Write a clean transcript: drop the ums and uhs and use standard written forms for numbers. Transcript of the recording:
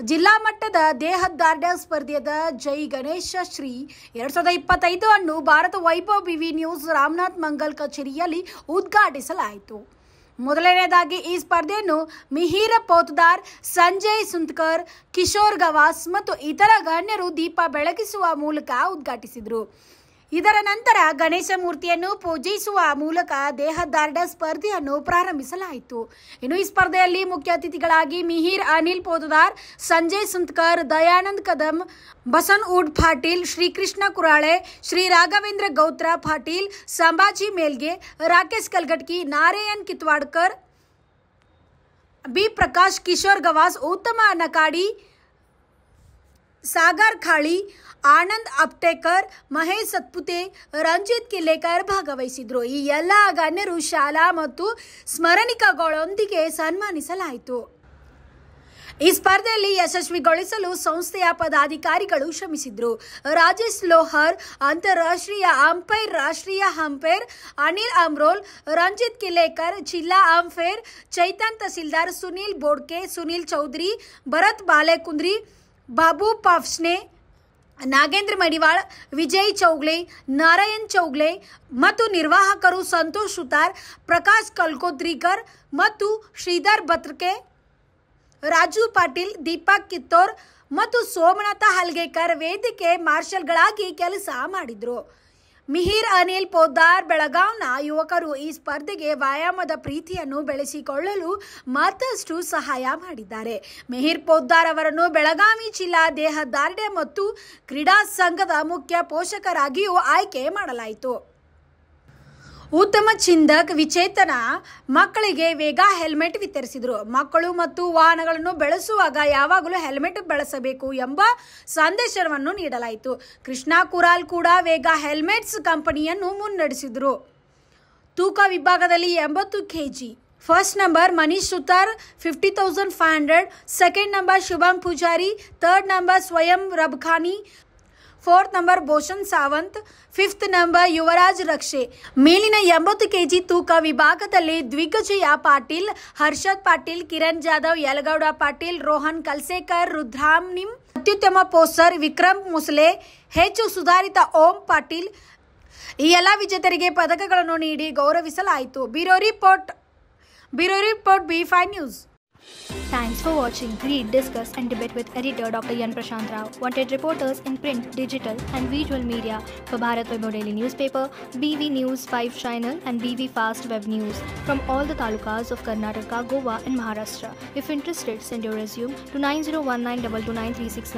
ಜಿಲ್ಲಾ ಮಟ್ಟದ ದೇಹದಾರ್ಢ್ಯ ಸ್ಪರ್ಧೆಯಾದ ಜೈ ಗಣೇಶ ಶ್ರೀ 2025 ಅನ್ನು ಭಾರತ ವೈಭವ್ ಬಿವಿ ನ್ಯೂಸ್ ರಾಮನಾಥ್ ಮಂಗಲ್ ಕಚೇರಿಯಲ್ಲಿ ಉದ್ಘಾಟಿಸಲಾಯಿತು. ಮೊದಲನೆಯದಾಗಿ ಈ ಸ್ಪರ್ಧೆಯನ್ನು ಮಿಹಿರ್ ಪೋತದಾರ್, ಸಂಜಯ್ ಸುಂತ್ಕರ್, ಕಿಶೋರ್ ಗವಾಸ್ ಮತ್ತು ಇತರ ಗಣ್ಯರು ದೀಪ ಬೆಳಗಿಸುವ ಮೂಲಕ ಉದ್ಘಾಟಿಸಿದರು. ಇದರ ನಂತರ ಗಣೇಶ ಮೂರ್ತಿಯನ್ನು ಪೂಜಿಸುವ ಮೂಲಕ ದೇಹದಾರ್ಢ್ಯ ಸ್ಪರ್ಧೆಯನ್ನು ಪ್ರಾರಂಭಿಸಲಾಯಿತು. ಇನ್ನು ಈ ಸ್ಪರ್ಧೆಯಲ್ಲಿ ಮುಖ್ಯ ಅತಿಥಿಗಳಾಗಿ ಮಿಹಿರ್ ಅನಿಲ್ ಪೋತದಾರ್, ಸಂಜಯ್ ಸುಂತ್ಕರ್, ದಯಾನಂದ್ ಕದಮ್, ಬಸನ್ ವುಡ್ ಪಾಟೀಲ್, ಶ್ರೀಕೃಷ್ಣ ಕುರಾಳೆ, ಶ್ರೀ ರಾಘವೇಂದ್ರ ಗೌತ್ರ ಪಾಟೀಲ್, ಸಂಭಾಜಿ ಮೇಲ್ಗೆ, ರಾಕೇಶ್ ಕಲ್ಗಟ್ಕಿ, ನಾರಾಯಣ್ ಕಿತ್ವಾಡ್ಕರ್, ಬಿ ಪ್ರಕಾಶ್, ಕಿಶೋರ್ ಗವಾಸ್, ಉತ್ತಮ ನಕಾಡಿ, ಸಾಗರ್ ಖಾಳಿ, ಆನಂದ್ ಅಪ್ಟೇಕರ್, ಮಹೇಶ್ ಸತ್ಪುತೆ, ರಂಜಿತ್ ಕಿಲ್ಲೇಕರ್ ಭಾಗವಹಿಸಿದ್ರು. ಈ ಎಲ್ಲ ಗಣ್ಯರು ಶಾಲಾ ಮತ್ತು ಸ್ಮರಣಿಕೆಗಳೊಂದಿಗೆ ಸನ್ಮಾನಿಸಲಾಯಿತು. ಈ ಸ್ಪರ್ಧೆಯಲ್ಲಿ ಯಶಸ್ವಿಗೊಳಿಸಲು ಸಂಸ್ಥೆಯ ಪದಾಧಿಕಾರಿಗಳು ಶ್ರಮಿಸಿದ್ರು. ರಾಜೇಶ್ ಲೋಹರ್, ಅಂತಾರಾಷ್ಟ್ರೀಯ ಅಂಪೈರ್, ರಾಷ್ಟ್ರೀಯ ಅಂಪೈರ್ ಅನಿಲ್ ಅಮ್ರೋಲ್, ರಂಜಿತ್ ಕಿಲ್ಲೇಕರ್, ಜಿಲ್ಲಾ ಅಂಪೈರ್ ಚೈತನ್ ತಹಸೀಲ್ದಾರ್, ಸುನೀಲ್ ಬೋಡ್ಕೆ, ಸುನೀಲ್ ಚೌಧರಿ, ಭರತ್ ಬಾಲೆಕುಂದ್ರಿ, ಬಾಬು ಪಾಫ್ಸ್ನೆ, ನಾಗೇಂದ್ರ ಮಡಿವಾಳ್, ವಿಜಯ್ ಚೌಗ್ಲೆ, ನಾರಾಯಣ್ ಚೌಗ್ಲೆ ಮತ್ತು ನಿರ್ವಾಹಕರು ಸಂತೋಷ್ ಸುತಾರ್, ಪ್ರಕಾಶ್ ಕಲ್ಕೋದ್ರಿಕರ್ ಮತ್ತು ಶ್ರೀಧರ್ ಬತ್ರಕೆ, ರಾಜು ಪಾಟೀಲ್, ದೀಪಕ್ ಕಿತ್ತೋರ್ ಮತ್ತು ಸೋಮನಾಥ ಹಲ್ಗೇಕರ್ ವೇದಿಕೆ ಮಾರ್ಷಲ್ಗಳಾಗಿ ಕೆಲಸ ಮಾಡಿದ್ರು. ಮಿಹಿರ್ ಅನಿಲ್ ಪೋದ್ದಾರ್ ಬೆಳಗಾವ್ನ ಯುವಕರು ಈ ಸ್ಪರ್ಧೆಗೆ ವ್ಯಾಯಾಮದ ಪ್ರೀತಿಯನ್ನು ಬೆಳೆಸಿಕೊಳ್ಳಲು ಮತ್ತಷ್ಟು ಸಹಾಯ ಮಾಡಿದ್ದಾರೆ. ಮಿಹಿರ್ ಪೋದ್ದಾರ್ ಅವರನ್ನು ಬೆಳಗಾವಿ ಜಿಲ್ಲಾ ದೇಹದಾರ್ಢ್ಯ ಮತ್ತು ಕ್ರೀಡಾ ಸಂಘದ ಮುಖ್ಯ ಪೋಷಕರಾಗಿಯೂ ಆಯ್ಕೆ ಮಾಡಲಾಯಿತು. ಉತ್ತಮ ಚಿಂತಕ್ ವಿಚೇತನ ಮಕ್ಕಳಿಗೆ ವೇಗ ಹೆಲ್ಮೆಟ್ ವಿತರಿಸಿದರು. ಮಕ್ಕಳು ಮತ್ತು ವಾಹನಗಳನ್ನು ಬೆಳೆಸುವಾಗ ಯಾವಾಗಲೂ ಹೆಲ್ಮೆಟ್ ಬಳಸಬೇಕು ಎಂಬ ಸಂದೇಶವನ್ನು ನೀಡಲಾಯಿತು. ಕೃಷ್ಣ ಕುರಾಲ್ ಕೂಡ ವೇಗ ಹೆಲ್ಮೆಟ್ಸ್ ಕಂಪನಿಯನ್ನು ಮುನ್ನಡೆಸಿದರು. ತೂಕ ವಿಭಾಗದಲ್ಲಿ 80 kg. First number Manish Sutar 50,500, second number Shubham Pujari, third number Swayam Rabkhani, fourth number Bhushan Sawant, fifth number Yuvraj Rakshe. ಮೇಲಿನ 80 kg ತೂಕ ವಿಭಾಗದಲ್ಲಿ ದಿಗ್ವಿಜಯ ಪಾಟೀಲ್, ಹರ್ಷದ್ ಪಾಟೀಲ್, ಕಿರಣ್ ಜಾಧವ್, ಯಲಗೌಡ ಪಾಟೀಲ್, ರೋಹನ್ ಕಲ್ಸೇಕರ್, ರುದ್ರಾಮ್ನಿಮ್, ಅತ್ಯುತ್ತಮ ಪೋಸ್ಟರ್ ವಿಕ್ರಮ್ ಮುಸ್ಲೆ, ಹೆಚ್ಚು ಸುಧಾರಿತ ಓಂ ಪಾಟೀಲ್ ಈ ಎಲ್ಲ ವಿಜೇತರಿಗೆ ಪದಕಗಳನ್ನು ನೀಡಿ ಗೌರವಿಸಲಾಯಿತು. Bureau report B5 News. Thanks for watching. Read, discuss and debate with editor Dr. Yan Prashant Rao. Wanted reporters in print, digital and visual media for Bharat Vaibhav Daily Newspaper, BV News 5 Channel and BV Fast Web News from all the talukas of Karnataka, Goa and Maharashtra. If interested, send your resume to 9019229369.